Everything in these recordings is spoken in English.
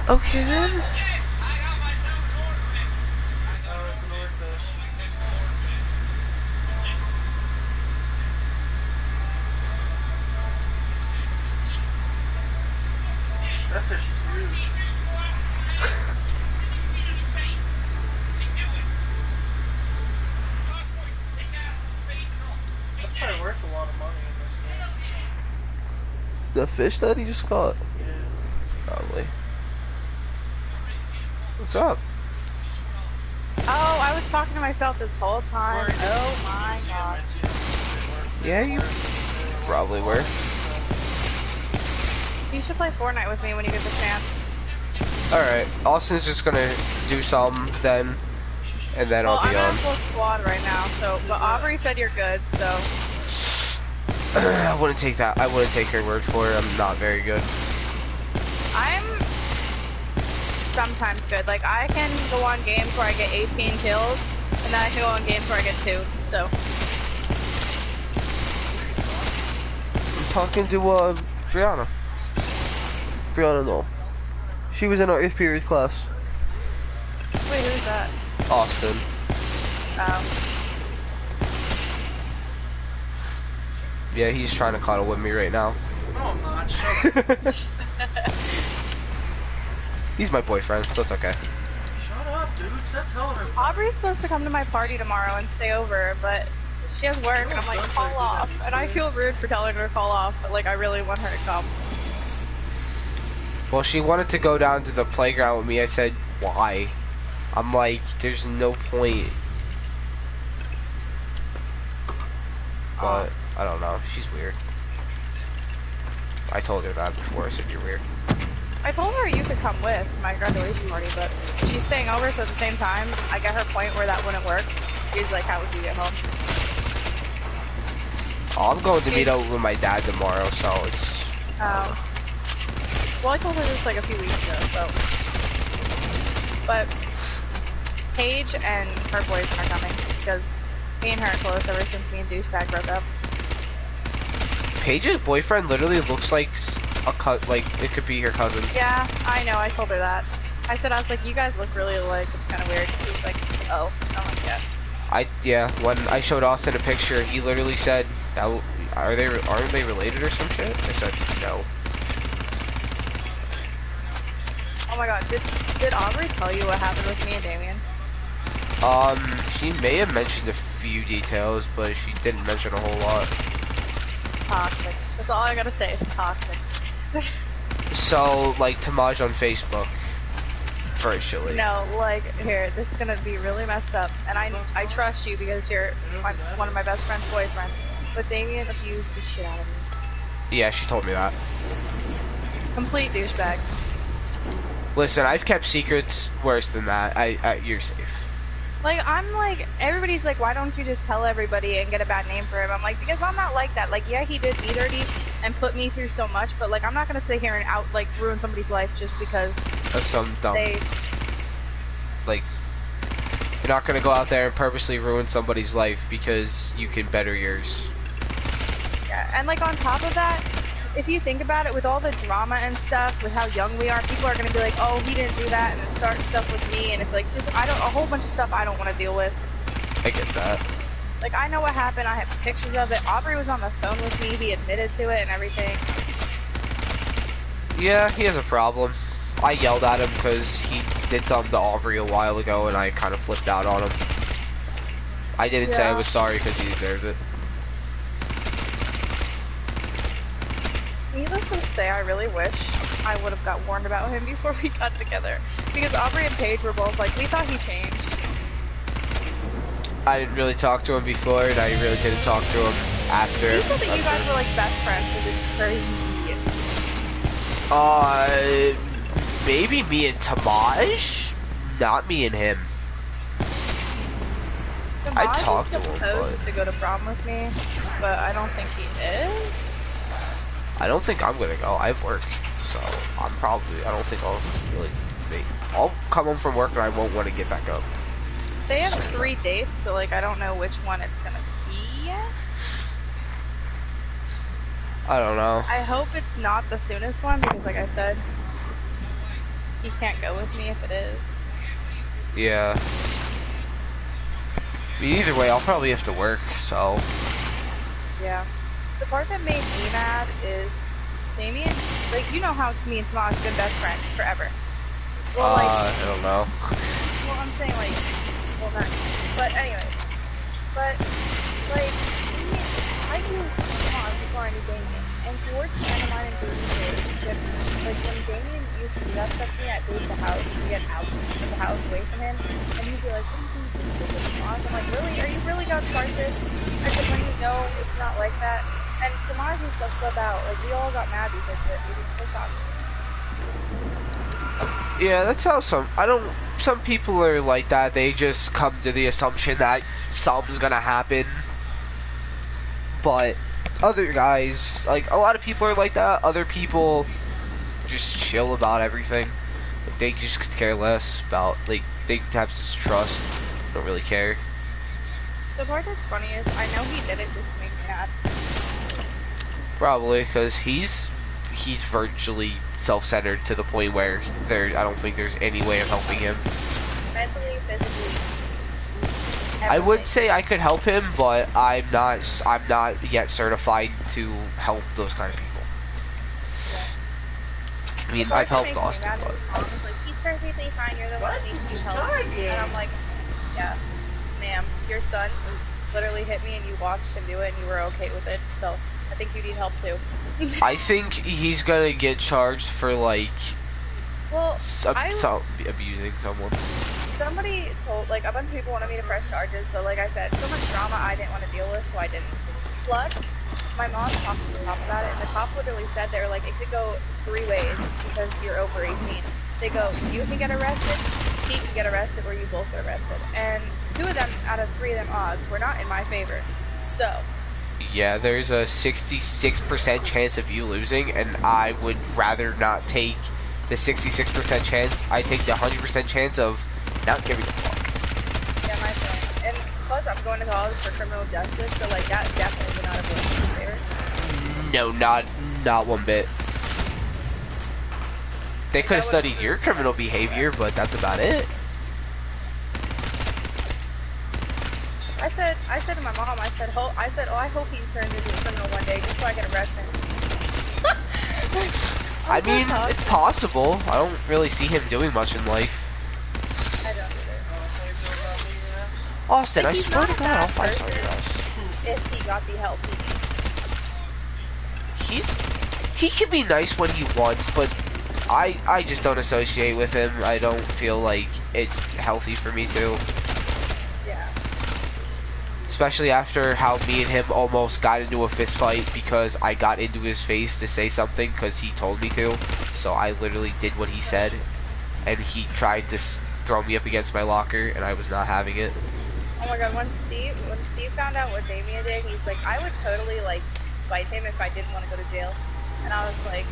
Okay then. Oh, it's an oarfish. That fish is huge. That's probably worth a lot of money in this game. The fish that he just caught? Yeah. Probably. What's up? Oh, I was talking to myself this whole time. Oh my god. Yeah, you probably were. You should play Fortnite with me when you get the chance. Alright, Austin's just gonna do some then, and then Well, I'll be I'm on. in full squad right now, so, but Aubrey said you're good, so. I wouldn't take that. I wouldn't take her word for it. I'm not very good. I'm sometimes good. Like, I can go on games where I get 18 kills, and then I can go on games where I get 2, so. I'm talking to, Brianna. Brianna, no. She was in our 8th period class. Wait, who's that? Austin. Yeah, he's trying to cuddle with me right now. No, I'm not. Shut up. He's my boyfriend, so it's okay. Shut up, dude. Stop telling her. Aubrey's supposed to come to my party tomorrow and stay over, but she has work, and I'm like, call off. And I feel rude for telling her to call off, but like, I really want her to come. Well, she wanted to go down to the playground with me. I said, why? I'm like, there's no point. But, I don't know. She's weird. I told her that before. I said, you're weird. I told her you could come with to my graduation party, but she's staying over, so at the same time, I get her point where that wouldn't work. She's like, how would you get home? Oh, I'm going to meet up with my dad tomorrow, so it's... Well, I told her this like a few weeks ago, so. But Paige and her boyfriend are coming because me and her are close ever since me and Douchebag broke up. Paige's boyfriend literally looks like like it could be her cousin. Yeah, I know. I told her that. I was like, you guys look really alike. It's kind of weird. He's like, oh, I'm like, yeah. Yeah. When I showed Austin a picture, he literally said, aren't they related or some shit?" I said, "No." Oh my god, did Aubrey tell you what happened with me and Damien? She may have mentioned a few details, but she didn't mention a whole lot. Toxic. That's all I gotta say is toxic. So, like, Tamaj on Facebook, virtually. No, like, here, this is gonna be really messed up, and I trust you because you're one of my best friend's boyfriends, but Damien abused the shit out of me. Yeah, she told me that. Complete douchebag. Listen, I've kept secrets worse than that. You're safe. Like, I'm like, everybody's like, why don't you just tell everybody and get a bad name for him? I'm like, because I'm not like that. Like, yeah, he did me dirty and put me through so much, but like, I'm not gonna sit here and ruin somebody's life just because Of some dumb... Like, you're not gonna go out there and purposely ruin somebody's life because you can better yours. Yeah, and like, on top of that, if you think about it, with all the drama and stuff, with how young we are, people are gonna be like, oh, he didn't do that, and then start stuff with me, and it's like, just, a whole bunch of stuff I don't want to deal with. I get that. Like, I know what happened, I have pictures of it, Aubrey was on the phone with me, he admitted to it and everything. Yeah, he has a problem. I yelled at him because he did something to Aubrey a while ago, and I kind of flipped out on him. I didn't say I was sorry because he deserved it. Needless to say, I really wish I would have got warned about him before we got together. Because Aubrey and Paige were both like, we thought he changed. I didn't really talk to him before, and I really didn't talk to him after. You said that you guys were like best friends, which is crazy. Maybe me and Tamaj? Not me and him. I talked to him, He's supposed to go to prom with me, but I don't think he is. I don't think I'm gonna go. I have work, so I don't think I'll really. I'll come home from work and I won't want to get back up. They have 3 dates, so like I don't know which one it's gonna be yet. I don't know. I hope it's not the soonest one because, like I said, he can't go with me if it is. Yeah. I mean, either way, I'll probably have to work, so. Yeah. The part that made me mad is Damien, like, you know how me and Tomas have been best friends forever. Well, like, I don't know. well, I'm saying, like, well, not, but anyways. But, like, I knew Tomas before I knew Damien. And towards the end of mine and Damien's relationship, like, when Damien used to do that stuff to me, I'd leave the house to get out of the house away from him. And he'd be like, what are you going to do, sit with Tomas? I'm like, really? Are you really going to start this? I said, when you know it's not like that. And Tomas used to flip out. Like, we all got mad because of it. We did so toxic. Yeah, that's how some people are like that. They just come to the assumption that something's gonna happen. But other guys, like, a lot of people are like that. Other people just chill about everything. Like, they just could care less about, like, they have this trust. Don't really care. The part that's funny is, I know he did it just to make me mad. Probably, because he's virtually self-centered to the point where I don't think there's any way of helping him. Mentally, physically, I would everything. say I could help him, but I'm not yet certified to help those kind of people. Yeah. I mean, The part I've that helped makes me Austin, mad is but his mom is like, he's perfectly fine, you're the one What? that needs to be helped. Try And I'm like, yeah, ma'am, your son literally hit me and you watched him do it and you were okay with it, so I think you need help too. I think he's gonna get charged for, like, well, abusing someone. somebody told, like, a bunch of people wanted me to press charges, but like I said, so much drama I didn't want to deal with, so I didn't. Plus, my mom talked to the cop about it, and the cop literally said they were like, it could go 3 ways because you're over 18. They go, you can get arrested, he can get arrested, or you both get arrested. And 2 of them out of 3 of them odds were not in my favor. So, Yeah, there's a 66% chance of you losing, and I would rather not take the 66% chance. I take the 100% chance of not giving a fuck. yeah, my thing. And plus, I'm going to college for criminal justice, so like that definitely would not have been in my favor. No, not one bit. They could have That was- studied your criminal behavior, but that's about it. I said to my mom, I said, oh, I hope he turns into a criminal one day just so I can arrest him. I mean, it's possible. I don't really see him doing much in life. I don't either. Austin, But I he's swear not to a God, bad I'll fight person. somebody else. If he got the help he needs. He can be nice when he wants, but I just don't associate with him. I don't feel like it's healthy for me to. Yeah. Especially after how me and him almost got into a fist fight because I got into his face to say something because he told me to. So I literally did what he said, and he tried to throw me up against my locker, and I was not having it. Oh my god, when Steve found out what Damien did, he's like, I would totally like fight him if I didn't want to go to jail. And I was like,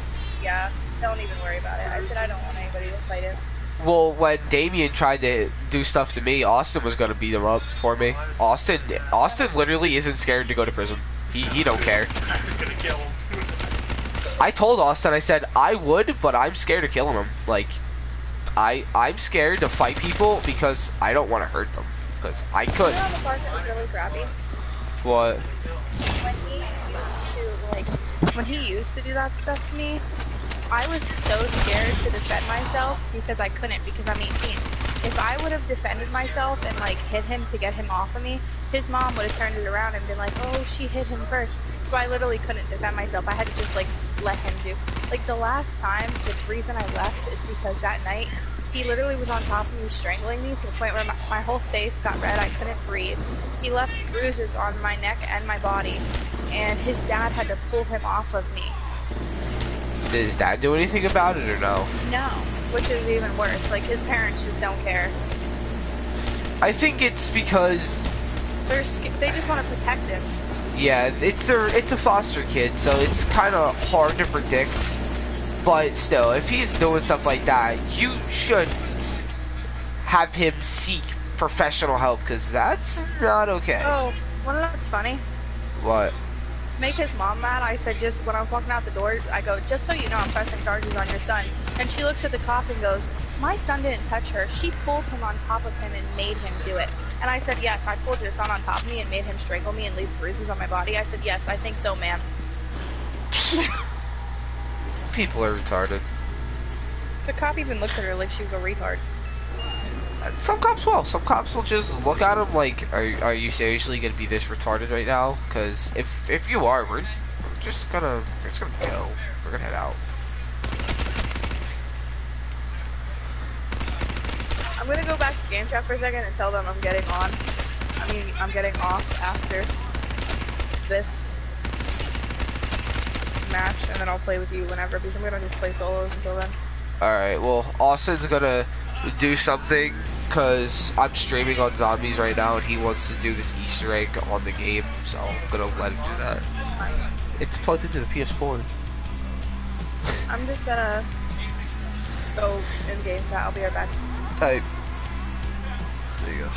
yeah, don't even worry about it. I said I don't want anybody to fight him. Well, when Damien tried to do stuff to me, Austin was gonna beat him up for me. Austin literally isn't scared to go to prison. He don't care. I'm just gonna kill him. I told Austin, I said I would, but I'm scared of killing him. Like, I'm scared to fight people because I don't want to hurt them. Because I could. You know the part that was really crappy? What? When he used to do that stuff to me, I was so scared to defend myself because I couldn't because I'm 18. If I would have defended myself and like hit him to get him off of me, his mom would have turned it around and been like, oh, she hit him first. So I literally couldn't defend myself. I had to just like let him do. Like the last time, the reason I left is because that night, he literally was on top of me strangling me to the point where my whole face got red. I couldn't breathe. He left bruises on my neck and my body, and his dad had to pull him off of me. Did his dad do anything about it or no? No, which is even worse. Like, his parents just don't care. I think it's because, They just want to protect him. yeah, it's a foster kid, so it's kind of hard to predict. But still, if he's doing stuff like that, you should have him seek professional help, because that's not okay. Oh, well, that's funny. What? make his mom mad, I said, just when I was walking out the door, I go, just so you know, I'm pressing charges on your son. And she looks at the cop and goes, my son didn't touch her. She pulled him on top of him and made him do it. And I said, yes, I pulled your son on top of me and made him strangle me and leave bruises on my body. I said, yes, I think so, ma'am. People are retarded. The cop even looked at her like she was a retard. Some cops will. Some cops will just look at him like, are you seriously gonna be this retarded right now? Because if you are, we're just gonna go. We're gonna head out. I'm gonna go back to game chat for a second and tell them I'm getting on. I'm getting off after this match, and then I'll play with you whenever, because I'm gonna just play solos until then. Alright, well, Austin's gonna do something, because I'm streaming on Zombies right now, and he wants to do this Easter egg on the game, so I'm gonna let him do that. That's fine. It's plugged into the PS4. I'm just gonna go in game chat. I'll be right back. Type. There you go.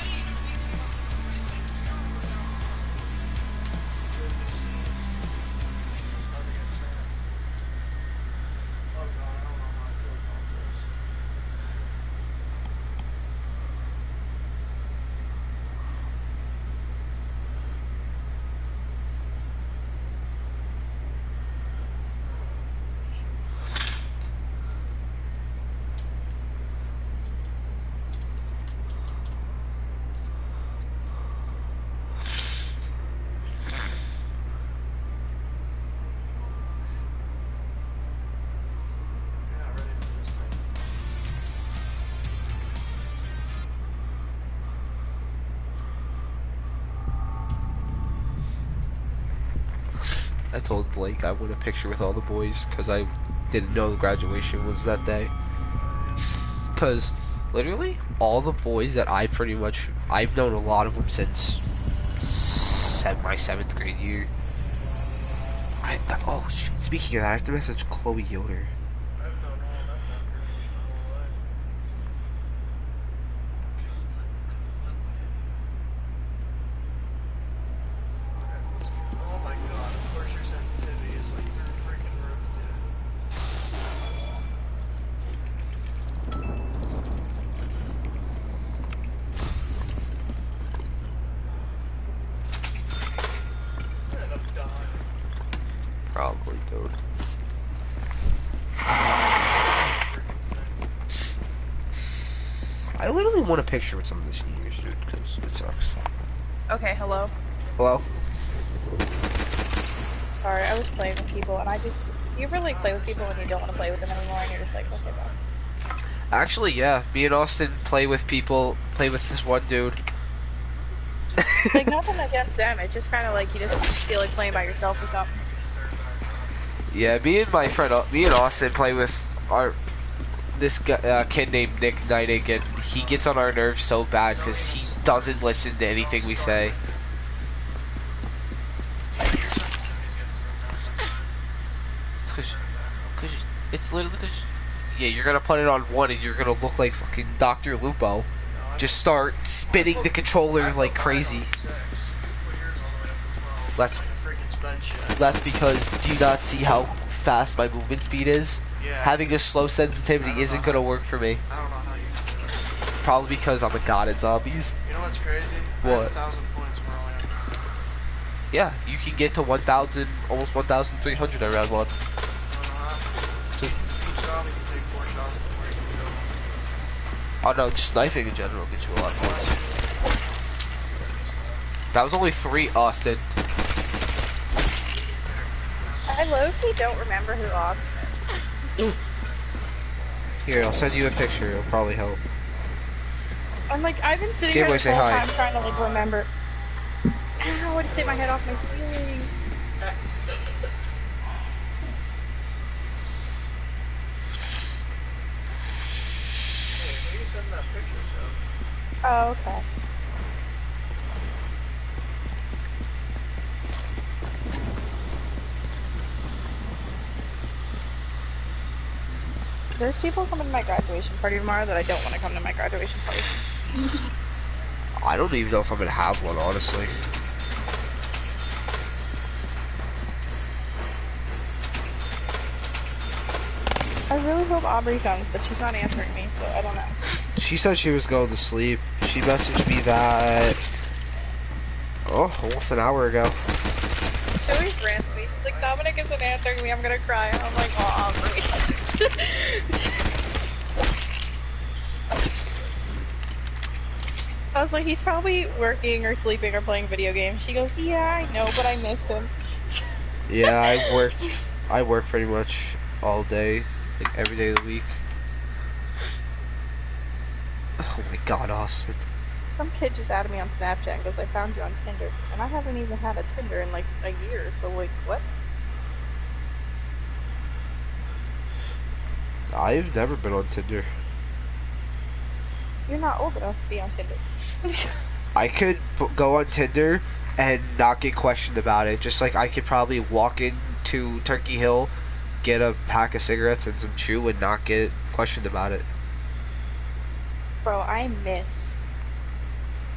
I told Blake I want a picture with all the boys because I didn't know the graduation was that day. Because literally all the boys that I've known a lot of them since my 7th grade year. Oh, speaking of that, I have to message Chloe Yoder. Probably, dude. I literally want a picture with some of the seniors, dude, because it sucks. Okay, hello. Hello? Sorry, I was playing with people, and do you ever like play with people when you don't want to play with them anymore, and you're just like, okay, bye. Actually, yeah. Me and Austin play with this one dude. Like, nothing against them, it's just kind of like you just feel like playing by yourself or something. Yeah, me and Austin play with this kid named Nick Neidig, and he gets on our nerves so bad because he doesn't listen to anything we say. It's literally because, yeah, you're gonna put it on 1 and you're gonna look like fucking Dr. Lupo. Just start spinning the controller like crazy. That's because, do you not see how fast my movement speed is? Yeah. Having a slow sensitivity isn't gonna work for me. I don't know how you can do it. Probably because I'm a god at zombies. You know what's crazy? What? I have 1,000 points more land. Yeah, you can get to 1,000, almost 1,300 in round 1. Just, Each zombie can take 4 shots before you can kill them. oh no, just sniping in general gets you a lot of points. That was only 3, Austin. I low-key don't remember who Austin is. Here, I'll send you a picture. It'll probably help. I'm like, I've been sitting Gateway, here this say whole hi. time trying to like remember. Ow, I just hit my head off my ceiling. Hey, who you sending that picture to? Oh, okay. There's people coming to my graduation party tomorrow that I don't want to come to my graduation party. I don't even know if I'm gonna have one, honestly. hope Aubrey comes, but she's not answering me, so I don't know. She said she was going to sleep. She messaged me that, almost an hour ago. She always rants me. She's like, Dominic isn't answering me, I'm gonna cry. And I'm like, oh, Aubrey. I was like, he's probably working or sleeping or playing video games. She goes, yeah, I know, but I miss him. Yeah, I work pretty much all day, like every day of the week. Oh my god, Austin. Some kid just added me on Snapchat and goes, I found you on Tinder. And I haven't even had a Tinder in like a year, so like, what? I've never been on Tinder. You're not old enough to be on Tinder. I could go on Tinder and not get questioned about it. Just like I could probably walk into Turkey Hill, get a pack of cigarettes and some chew and not get questioned about it. Bro, I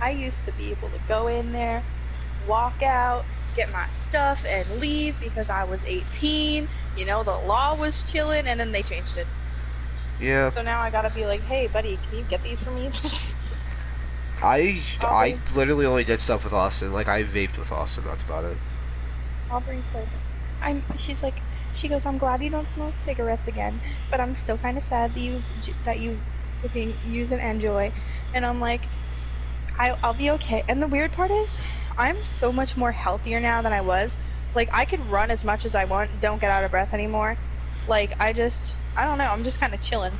used to be able to go in there, walk out, get my stuff, and leave because I was 18. You know, the law was chilling, and then they changed it. Yeah. So now I gotta be like, hey, buddy, can you get these for me? I literally only did stuff with Austin. Like, I vaped with Austin, that's about it. Aubrey said, she goes, I'm glad you don't smoke cigarettes again, but I'm still kind of sad that you freaking use and enjoy. And I'm like, I'll be okay. And the weird part is, I'm so much more healthier now than I was. Like, I could run as much as I want, don't get out of breath anymore. Like, I don't know, I'm just kind of chilling.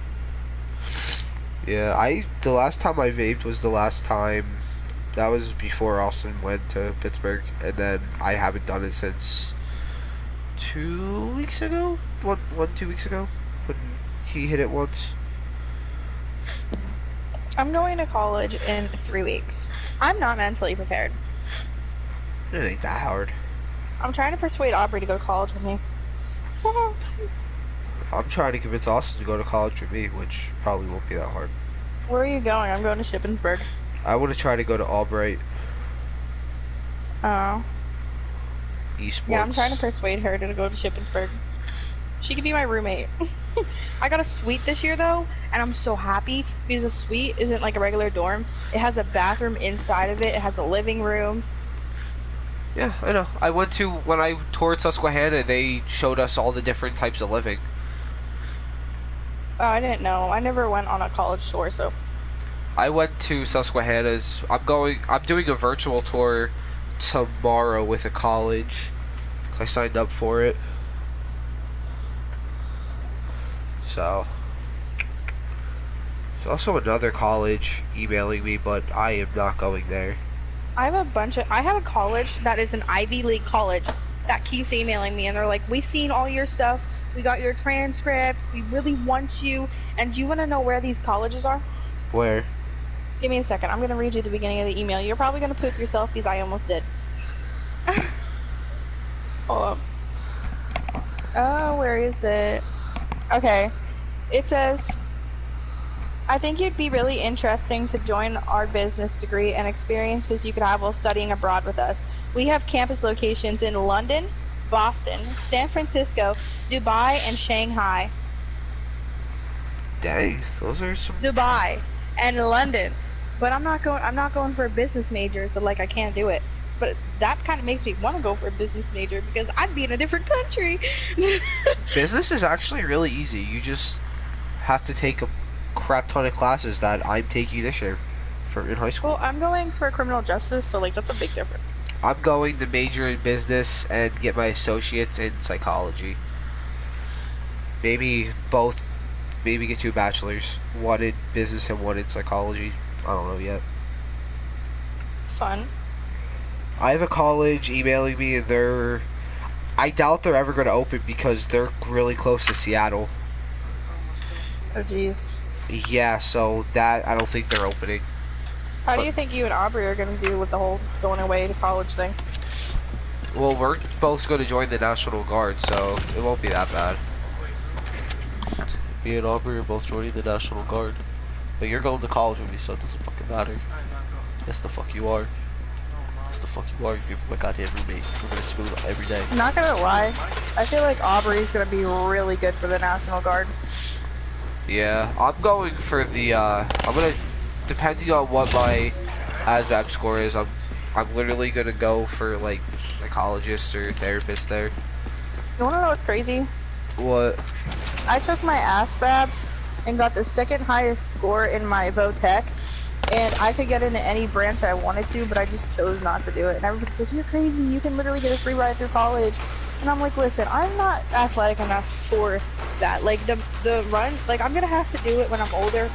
Yeah, the last time I vaped was the last time, that was before Austin went to Pittsburgh, and then I haven't done it since 2 weeks ago? 2 weeks ago? When he hit it once. I'm going to college in 3 weeks. I'm not mentally prepared. It ain't that hard. I'm trying to persuade Aubrey to go to college with me. I'm trying to convince Austin to go to college with me, which probably won't be that hard. Where are you going? I'm going to Shippensburg. I want to try to go to Albright. Oh. Esports. Yeah, I'm trying to persuade her to go to Shippensburg. She could be my roommate. I got a suite this year, though, and I'm so happy because a suite isn't like a regular dorm. It has a bathroom inside of it. It has a living room. Yeah, I know. When I toured Susquehanna, they showed us all the different types of living. Oh, I didn't know. I never went on a college tour, so. I went to Susquehanna's. I'm doing a virtual tour tomorrow with a college. I signed up for it. So. There's also another college emailing me, but I am not going there. I have a college that is an Ivy League college that keeps emailing me, and they're like, we've seen all your stuff, we got your transcript, we really want you, and do you want to know where these colleges are? Where? Give me a second, I'm going to read you the beginning of the email. You're probably going to poop yourself because I almost did. Hold up. Where is it? Okay. It says, I think you'd be really interesting to join our business degree and experiences you could have while studying abroad with us. We have campus locations in London, Boston, San Francisco, Dubai, and Shanghai. Dang, those are some... Dubai and London. But I'm not going for a business major, so like I can't do it. But that kind of makes me want to go for a business major because I'd be in a different country. Business is actually really easy. You just have to take a crap ton of classes that I'm taking this year in high school. Well, I'm going for criminal justice, so like that's a big difference. I'm going to major in business and get my associates in psychology. Maybe both. Maybe get 2 bachelors. One in business and one in psychology. I don't know yet. Fun. I have a college emailing me, and I doubt they're ever going to open because they're really close to Seattle. Oh, jeez. Yeah, so that, I don't think they're opening. How do you think you and Aubrey are going to do with the whole going away to college thing? Well, we're both going to join the National Guard, so it won't be that bad. Me and Aubrey are both joining the National Guard. But you're going to college with me, so it doesn't fucking matter. Yes, the fuck you are. Yes, the fuck you are. You're my goddamn roommate. We're gonna spoon every day. I'm not gonna lie. I feel like Aubrey's gonna be really good for the National Guard. Yeah, I'm going for the, I'm gonna, depending on what my ASVAB score is, I'm literally gonna go for, like, psychologist or therapist there. You wanna know what's crazy? What? I took my ASVABs and got the second highest score in my VOTEC, and I could get into any branch I wanted to, but I just chose not to do it. And everybody's like, you're crazy, you can literally get a free ride through college. And I'm like, listen, I'm not athletic enough for that. Like, the run, like, I'm gonna have to do it when I'm older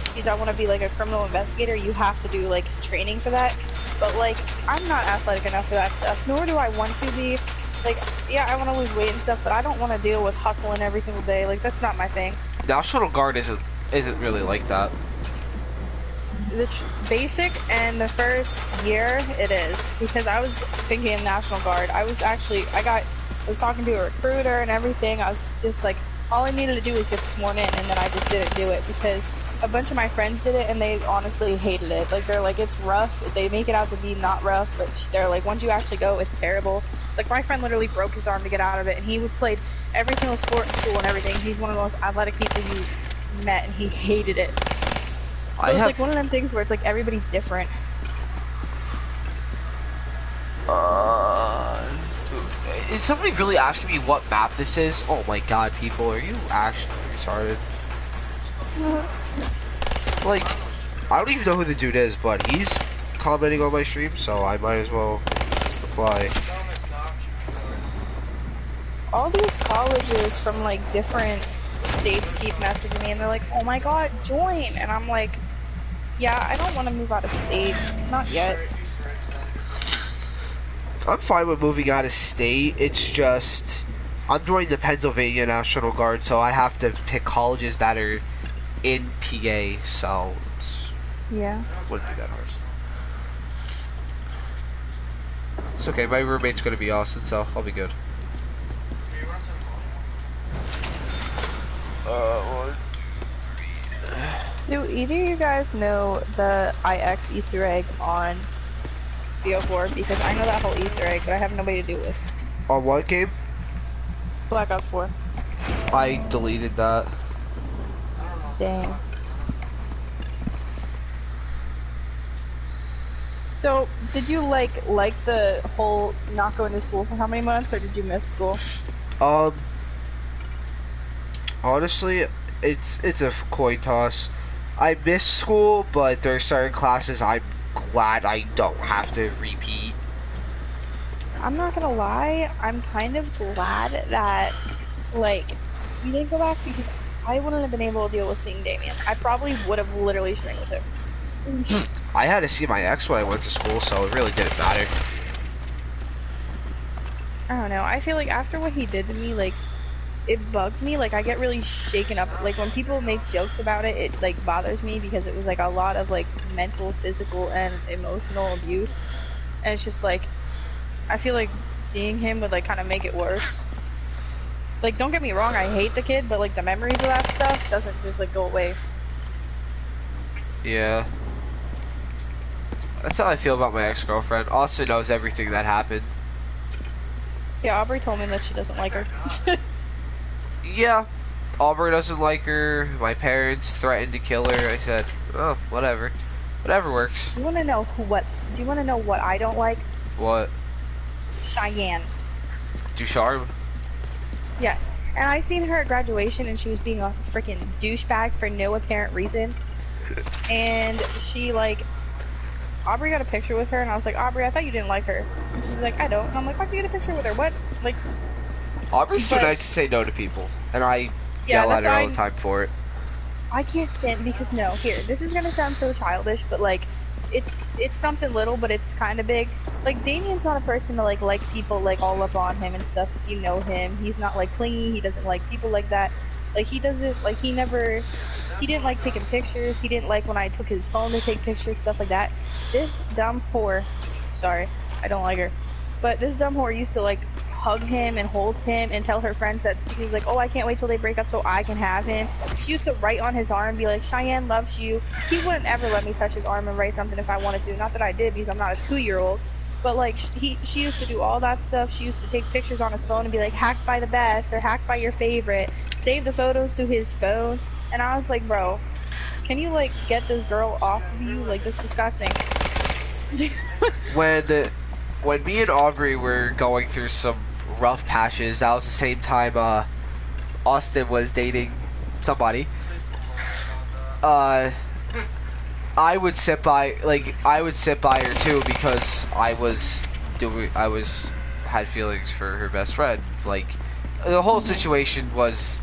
because I want to be, like, a criminal investigator. You have to do, like, training for that. But, like, I'm not athletic enough for that stuff, nor do I want to be. Like, yeah, I want to lose weight and stuff, but I don't want to deal with hustling every single day. Like, that's not my thing. National Guard isn't really like that. The basic and the first year, it is. Because I was thinking of National Guard. I was talking to a recruiter and everything. I was just like, all I needed to do was get sworn in, and then I just didn't do it because a bunch of my friends did it and they honestly hated it. Like, they're like, it's rough. They make it out to be not rough, but they're like, once you actually go, it's terrible. Like, my friend literally broke his arm to get out of it, and he played every single sport in school and everything. He's one of the most athletic people you met, and he hated it. So it's like one of them things where it's like everybody's different. Is somebody really asking me what map this is? Oh my god, people, are you actually retarded? Like, I don't even know who the dude is, but he's commenting on my stream, so I might as well reply. All these colleges from like different states keep messaging me and they're like, oh my god, join! And I'm like, yeah, I don't want to move out of state. Not yet. I'm fine with moving out of state. It's just, I'm joining the Pennsylvania National Guard, so I have to pick colleges that are in PA, so yeah, wouldn't be that hard. It's okay, my roommate's gonna be Austin, so I'll be good. Do either of you guys know the IX Easter egg on BO4? Because I know that whole Easter egg, but I have nobody to do it with. On what game? Black Ops 4. I deleted that. Dang. So, did you like the whole not going to school for how many months, or did you miss school? Honestly, it's a coin toss. I miss school, but there are certain classes I'm glad I don't have to repeat. I'm not gonna lie, I'm kind of glad that, like, we didn't go back because I wouldn't have been able to deal with seeing Damien. I probably would have literally stringed with him. I had to see my ex when I went to school, so it really didn't matter. I don't know, I feel like after what he did to me, like, it bugs me. Like, I get really shaken up. Like, when people make jokes about it, it like bothers me because it was like a lot of like mental, physical, and emotional abuse. And it's just like, I feel like seeing him would like kind of make it worse. Like, don't get me wrong, I hate the kid, but like the memories of that stuff doesn't just like go away. Yeah. That's how I feel about my ex-girlfriend. Austin knows everything that happened. Yeah, Aubrey told me that she doesn't like her. Yeah, Aubrey doesn't like her. My parents threatened to kill her. I said, oh, whatever. Whatever works. Do you want to know do you want to know what I don't like? What? Cheyenne. Ducharme? Yes. And I seen her at graduation and she was being a freaking douchebag for no apparent reason. And she like, Aubrey got a picture with her and I was like, Aubrey, I thought you didn't like her. And she's like, I don't. And I'm like, why'd you get a picture with her? What? Like, Aubrey's too nice to say no to people, and I yell at her all the time for it. I can't stand because this is gonna sound so childish, but like, it's something little, but it's kind of big. Like, Damien's not a person to like people like all up on him and stuff. If you know him, he's not like clingy. He doesn't like people like that. Like, he doesn't like he didn't like taking pictures. He didn't like when I took his phone to take pictures, stuff like that. This dumb whore, sorry, I don't like her, but this dumb whore used to like hug him and hold him and tell her friends that she was like, oh, I can't wait till they break up so I can have him. She used to write on his arm and be like, Cheyenne loves you. He wouldn't ever let me touch his arm and write something if I wanted to. Not that I did, because I'm not a 2-year-old. But like, she used to do all that stuff. She used to take pictures on his phone and be like, hacked by the best or hacked by your favorite. Save the photos to his phone. And I was like, bro, can you like get this girl off of you? Like, that's disgusting. When me and Aubrey were going through some rough patches, that was the same time Austin was dating somebody. I would sit by her too because I had feelings for her best friend. Like, the whole situation was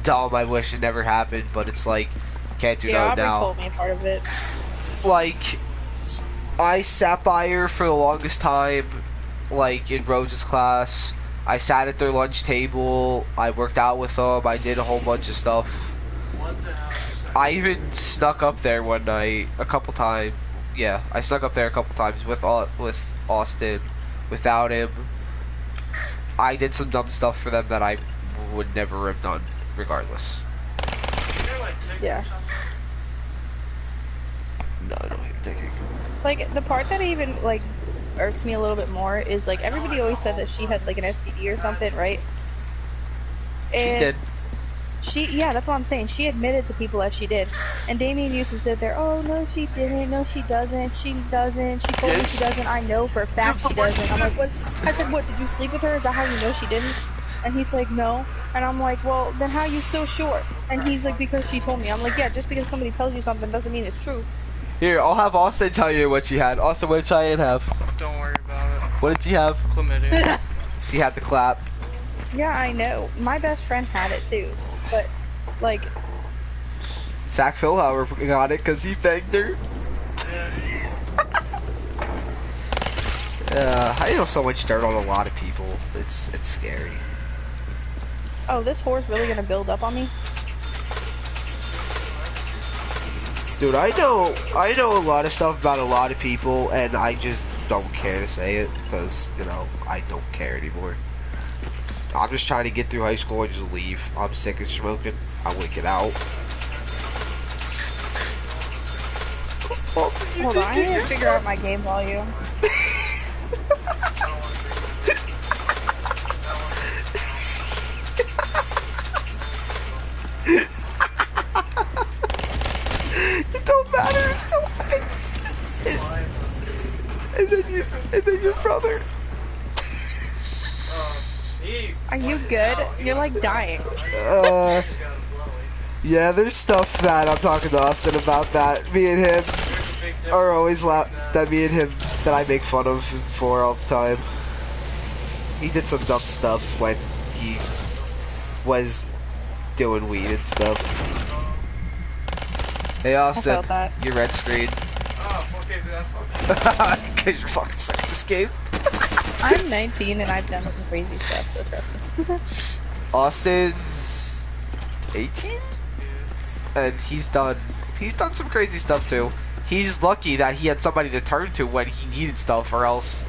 dumb. I wish it never happened, but it's like, can't do no Aubrey now. told me part of it. Like, I sat by her for the longest time, like in Rhodes' class. I sat at their lunch table. I worked out with them. I did a whole bunch of stuff. I even snuck up there one night a couple times. Yeah, I snuck up there a couple times with Austin, without him. I did some dumb stuff for them that I would never have done, regardless. Yeah. No, I don't hate taking. Like, the part that even, like, irks me a little bit more is, like, everybody always said that she had, like, an STD or something, right? And She did. yeah, that's what I'm saying. She admitted to people that she did. And Damien used to sit there, oh, no, she didn't. No, she doesn't. She doesn't. She told me she doesn't. I know for a fact she doesn't. I'm like, what? I said, what, did you sleep with her? Is that how you know she didn't? And he's like, no. And I'm like, well, then how are you so sure? And he's like, because she told me. I'm like, yeah, just because somebody tells you something doesn't mean it's true. Here, I'll have Austin tell you what she had. Austin, what did Cheyenne have? Don't worry about it. What did she have? Chlamydia. She had the clap. Yeah, I know. My best friend had it too. But, like... Zach Philhauer got it because he begged her. I know so much dirt on a lot of people. It's scary. Oh, this whore's really gonna build up on me? Dude, I know a lot of stuff about a lot of people, and I just don't care to say it because, you know, I don't care anymore. I'm just trying to get through high school and just leave. I'm sick of smoking. I want to get out. Hold on, I need to figure out my game volume. It don't matter, it's still laughing. And then your brother. Are you good? You're like dying. Yeah, there's stuff that I'm talking to Austin about that me and him are always that I make fun of him for all the time. He did some dumb stuff when he was doing weed and stuff. Hey Austin, your red screen. Oh, okay, that's fucking. Because you're fucking sick of this game. I'm 19 and I've done some crazy stuff, so trust me. Austin's 18? And he's done some crazy stuff too. He's lucky that he had somebody to turn to when he needed stuff, or else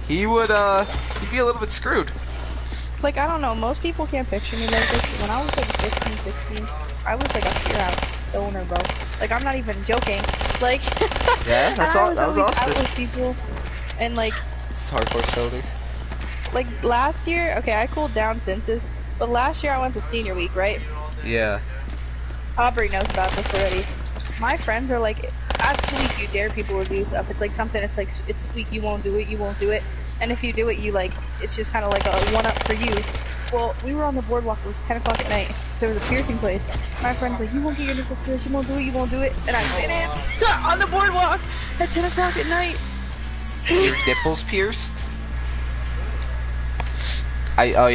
he'd be a little bit screwed. Like, I don't know, most people can't picture me like this, but when I was like 15, 16, I was like a pure-out stoner, bro. Like, I'm not even joking. Like, yeah, that's all. That was awesome. Out with people, and like, it's hardcore stoner. Like last year, okay, I cooled down since this, but last year I went to senior week, right? Yeah. Aubrey knows about this already. My friends are like, at Sweek, you dare people to do stuff. It's like something, it's like, it's Sweek, you won't do it, you won't do it. And if you do it, you like, it's just kind of like a one-up for you. Well, we were on the boardwalk, it was 10 o'clock at night. There was a piercing place. My friend's like, you won't get your nipples pierced, you won't do it, you won't do it. And I didn't! On the boardwalk! At 10 o'clock at night! Your nipples pierced? Oh yeah.